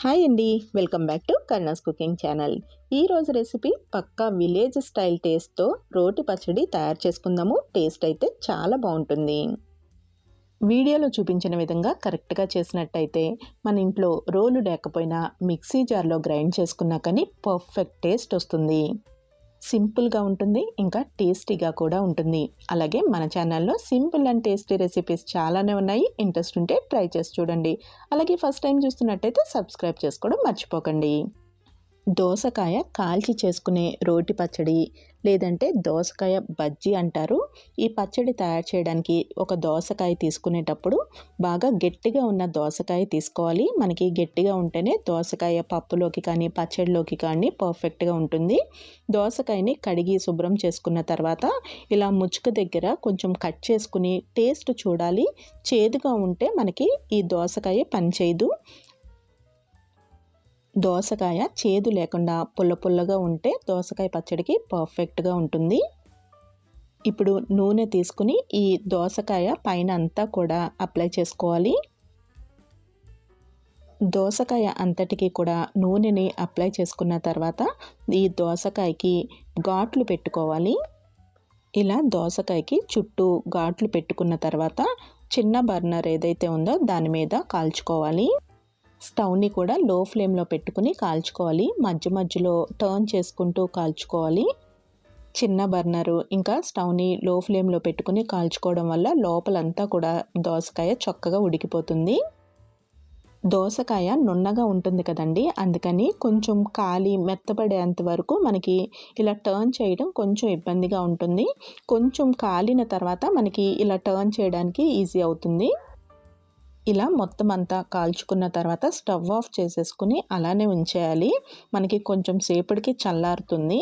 Hi అండి, welcome back to Karuna's cooking channel. ఈరోజు recipe పక్కా village style టేస్ట్తో రోటి పచ్చడి తయారు చేసుకుందాము. టేస్ట్ అయితే చాలా బాగుంటుంది. వీడియోలో చూపించిన విధంగా కరెక్ట్గా చేసినట్టయితే మన ఇంట్లో రోలు లేకపోయినా మిక్సీ జార్లో గ్రైండ్ చేసుకున్నా కానీ పర్ఫెక్ట్ టేస్ట్ వస్తుంది. సింపుల్గా ఉంటుంది, ఇంకా టేస్టీగా కూడా ఉంటుంది. అలాగే మన ఛానల్లో సింపుల్ అండ్ టేస్టీ రెసిపీస్ చాలానే ఉన్నాయి. ఇంట్రెస్ట్ ఉంటే ట్రై చేసి చూడండి. అలాగే ఫస్ట్ టైం చూస్తున్నట్టయితే సబ్స్క్రైబ్ చేసుకోవడం మర్చిపోకండి. దోసకాయ కాల్చి చేసుకునే రోటి పచ్చడి, లేదంటే దోసకాయ బజ్జీ అంటారు. ఈ పచ్చడి తయారు చేయడానికి ఒక దోసకాయ తీసుకునేటప్పుడు బాగా గట్టిగా ఉన్న దోసకాయ తీసుకోవాలి. మనకి గట్టిగా ఉంటేనే దోసకాయ పప్పులోకి కానీ పచ్చడిలోకి కానీ పర్ఫెక్ట్గా ఉంటుంది. దోసకాయని కడిగి శుభ్రం చేసుకున్న తర్వాత ఇలా ముచ్చుక దగ్గర కొంచెం కట్ చేసుకుని టేస్ట్ చూడాలి. చేదుగా ఉంటే మనకి ఈ దోసకాయ పనిచేయదు. దోసకాయ చేదు లేకుండా పుల్ల పుల్లగా ఉంటే దోసకాయ పచ్చడికి పర్ఫెక్ట్గా ఉంటుంది. ఇప్పుడు నూనె తీసుకుని ఈ దోసకాయ పైన అంతా కూడా అప్లై చేసుకోవాలి. దోసకాయ అంతటికి కూడా నూనెని అప్లై చేసుకున్న తర్వాత ఈ దోసకాయకి ఘాట్లు పెట్టుకోవాలి. ఇలా దోసకాయకి చుట్టూ ఘాట్లు పెట్టుకున్న తర్వాత చిన్న బర్నర్ ఏదైతే ఉందో దాని మీద కాల్చుకోవాలి. స్టవ్ని కూడా లో ఫ్లేమ్లో పెట్టుకుని కాల్చుకోవాలి. మధ్య మధ్యలో టర్న్ చేసుకుంటూ కాల్చుకోవాలి. చిన్న బర్నరు ఇంకా స్టవ్ని లో ఫ్లేమ్లో పెట్టుకుని కాల్చుకోవడం వల్ల లోపలంతా కూడా దోసకాయ చక్కగా ఉడికిపోతుంది. దోసకాయ నున్నగా ఉంటుంది కదండి, అందుకని కొంచెం కాలి మెత్తపడేంత వరకు మనకి ఇలా టర్న్ చేయడం కొంచెం ఇబ్బందిగా ఉంటుంది. కొంచెం కాలిన తర్వాత మనకి ఇలా టర్న్ చేయడానికి ఈజీ అవుతుంది. ఇలా మొత్తం అంతా కాల్చుకున్న తర్వాత స్టవ్ ఆఫ్ చేసేసుకుని అలానే ఉంచేయాలి. మనకి కొంచెం సేపటికి చల్లారుతుంది.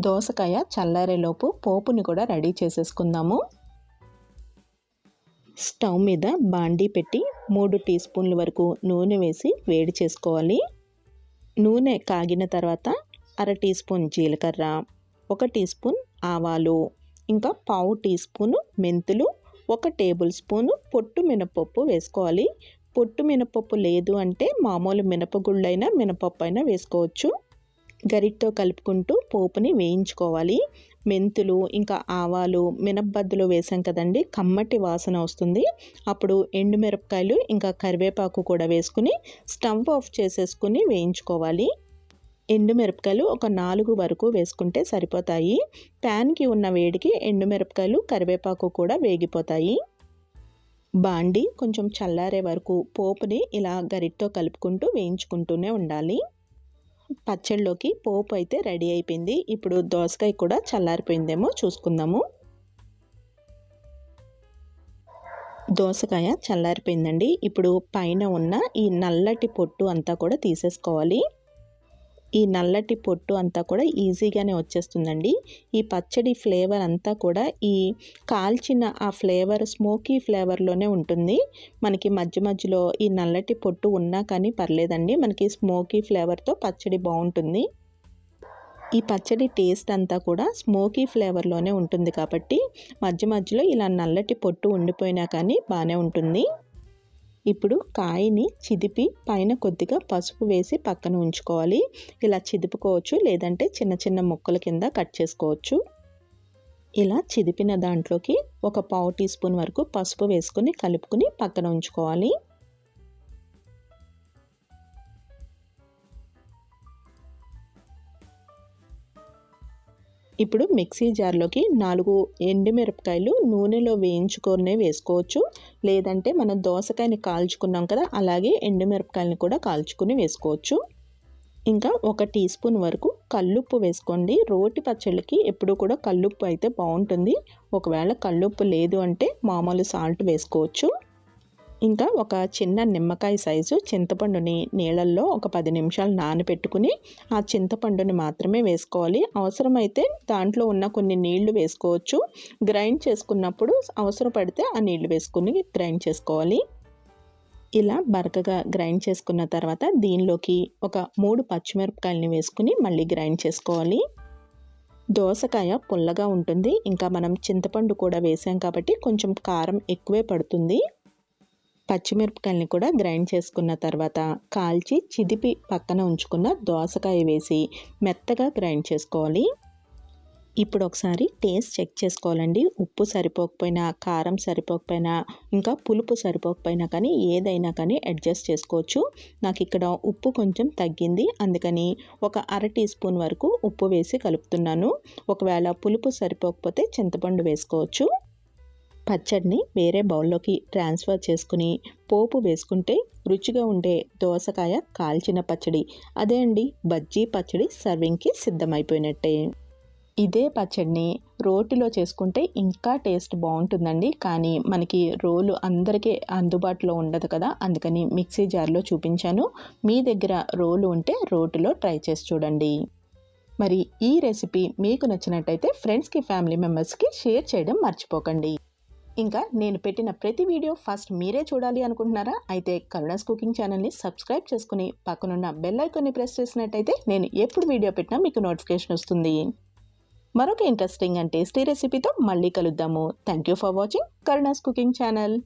దోసకాయ చల్లారేలోపు పోపుని కూడా రెడీ చేసేసుకుందాము. స్టవ్ మీద బాండీ పెట్టి 3 టీ స్పూన్ల వరకు నూనె వేసి వేడి చేసుకోవాలి. నూనె కాగిన తర్వాత 1/2 టీ స్పూన్ జీలకర్ర, 1 టీ స్పూన్ ఆవాలు, ఇంకా 1/2 టీ స్పూను మెంతులు, 1 టేబుల్ స్పూను పొట్టు మినపప్పు వేసుకోవాలి. పొట్టు మినపప్పు లేదు అంటే మామూలు మినపగుళ్ళైనా మినపప్పు అయినా వేసుకోవచ్చు. గరిటతో కలుపుకుంటూ పోపుని వేయించుకోవాలి. మెంతులు ఇంకా ఆవాలు మినపబద్దులు వేసాం కదండి, కమ్మటి వాసన వస్తుంది. అప్పుడు ఎండుమిరపకాయలు ఇంకా కరివేపాకు కూడా వేసుకుని స్టవ్ ఆఫ్ చేసేసుకుని వేయించుకోవాలి. ఎండుమిరపకాయలు ఒక 4 వరకు వేసుకుంటే సరిపోతాయి. ప్యాన్కి ఉన్న వేడికి ఎండుమిరపకాయలు కరివేపాకు కూడా వేగిపోతాయి. బాండి కొంచెం చల్లారే వరకు పోపుని ఇలా గరిటతో కలుపుకుంటూ వేయించుకుంటూనే ఉండాలి. పచ్చళ్ళలోకి పోపు అయితే రెడీ అయిపోయింది. ఇప్పుడు దోసకాయ కూడా చల్లారిపోయిందేమో చూసుకుందాము. దోసకాయ చల్లారిపోయిందండి. ఇప్పుడు పైన ఉన్న ఈ నల్లటి పొట్టు అంతా కూడా తీసేసుకోవాలి. ఈ నల్లటి పొట్టు అంతా కూడా ఈజీగానే వచ్చేస్తుందండి. ఈ పచ్చడి ఫ్లేవర్ అంతా కూడా ఈ కాల్చిన ఆ ఫ్లేవర్ స్మోకీ ఫ్లేవర్లోనే ఉంటుంది. మనకి మధ్య మధ్యలో ఈ నల్లటి పొట్టు ఉన్నా కానీ పర్లేదండి, మనకి స్మోకీ ఫ్లేవర్తో పచ్చడి బాగుంటుంది. ఈ పచ్చడి టేస్ట్ అంతా కూడా స్మోకీ ఫ్లేవర్లోనే ఉంటుంది కాబట్టి మధ్య మధ్యలో ఇలా నల్లటి పొట్టు ఉండిపోయినా కానీ బాగానే ఉంటుంది. ఇప్పుడు కాయని చిదిపి పైన కొద్దిగా పసుపు వేసి పక్కన ఉంచుకోవాలి. ఇలా చిదుపుకోవచ్చు, లేదంటే చిన్న చిన్న ముక్కల కింద కట్ చేసుకోవచ్చు. ఇలా చిదిపిన దాంట్లోకి ఒక 1/2 టీ స్పూన్ వరకు పసుపు వేసుకుని కలుపుకుని పక్కన ఉంచుకోవాలి. ఇప్పుడు మిక్సీ జార్లోకి 4 ఎండుమిరపకాయలు నూనెలో వేయించుకొని వేసుకోవచ్చు, లేదంటే మనం దోసకాయని కాల్చుకున్నాం కదా అలాగే ఎండుమిరపకాయలని కూడా కాల్చుకుని వేసుకోవచ్చు. ఇంకా 1 టీ స్పూన్ వరకు కల్లుప్పు వేసుకోండి. రోటి పచ్చళ్ళకి ఎప్పుడు కూడా కల్లుప్పు అయితే బాగుంటుంది. ఒకవేళ కల్లుప్పు లేదు అంటే మామూలు సాల్ట్ వేసుకోవచ్చు. ఇంకా ఒక చిన్న నిమ్మకాయ సైజు చింతపండుని నీళ్ళల్లో ఒక 10 నిమిషాలు నానబెట్టుకుని ఆ చింతపండుని మాత్రమే వేసుకోవాలి. అవసరమైతే దాంట్లో ఉన్న కొన్ని నీళ్లు వేసుకోవచ్చు. గ్రైండ్ చేసుకున్నప్పుడు అవసరం పడితే ఆ నీళ్లు వేసుకుని గ్రైండ్ చేసుకోవాలి. ఇలా బరకగా గ్రైండ్ చేసుకున్న తర్వాత దీనిలోకి ఒక 3 పచ్చిమిరపకాయలని వేసుకుని మళ్ళీ గ్రైండ్ చేసుకోవాలి. దోసకాయ పుల్లగా ఉంటుంది, ఇంకా మనం చింతపండు కూడా వేసాం కాబట్టి కొంచెం కారం ఎక్కువే పడుతుంది. పచ్చిమిరపకాయలని కూడా గ్రైండ్ చేసుకున్న తర్వాత కాల్చి చిదిపి పక్కన ఉంచుకున్న దోసకాయ వేసి మెత్తగా గ్రైండ్ చేసుకోవాలి. ఇప్పుడు ఒకసారి టేస్ట్ చెక్ చేసుకోవాలండి. ఉప్పు సరిపోకపోయినా, కారం సరిపోకపోయినా, ఇంకా పులుపు సరిపోకపోయినా కానీ ఏదైనా కానీ అడ్జస్ట్ చేసుకోవచ్చు. నాకు ఇక్కడ ఉప్పు కొంచెం తగ్గింది, అందుకని ఒక అర టీ స్పూన్ వరకు ఉప్పు వేసి కలుపుతున్నాను. ఒకవేళ పులుపు సరిపోకపోతే చింతపండు వేసుకోవచ్చు. పచ్చడిని వేరే బౌల్లోకి ట్రాన్స్ఫర్ చేసుకుని పోపు వేసుకుంటే రుచిగా ఉండే దోసకాయ కాల్చిన పచ్చడి, అదే అండి బజ్జీ పచ్చడి సర్వింగ్కి సిద్ధమైపోయినట్టే. ఇదే పచ్చడిని రోటిలో చేసుకుంటే ఇంకా టేస్ట్ బాగుంటుందండి. కానీ మనకి రోలు అందరికీ అందుబాటులో ఉండదు కదా, అందుకని మిక్సీ జార్లో చూపించాను. మీ దగ్గర రోలు ఉంటే రోటిలో ట్రై చేసి చూడండి. మరి ఈ రెసిపీ మీకు నచ్చినట్టయితే ఫ్రెండ్స్కి, ఫ్యామిలీ మెంబర్స్కి షేర్ చేయడం మర్చిపోకండి. ఇంకా నేను పెట్టిన ప్రతి వీడియో ఫస్ట్ మీరే చూడాలి అనుకుంటున్నారా? అయితే కరుణాస్ కుకింగ్ ఛానల్ని సబ్స్క్రైబ్ చేసుకుని పక్కనున్న బెల్ ఐకాన్ని ప్రెస్ చేసినట్టయితే నేను ఎప్పుడు వీడియో పెట్టినా మీకు నోటిఫికేషన్ వస్తుంది. మరొక ఇంట్రెస్టింగ్ అండ్ టేస్టీ రెసిపీతో మళ్ళీ కలుద్దాము. Thank you for watching Karuna's cooking channel.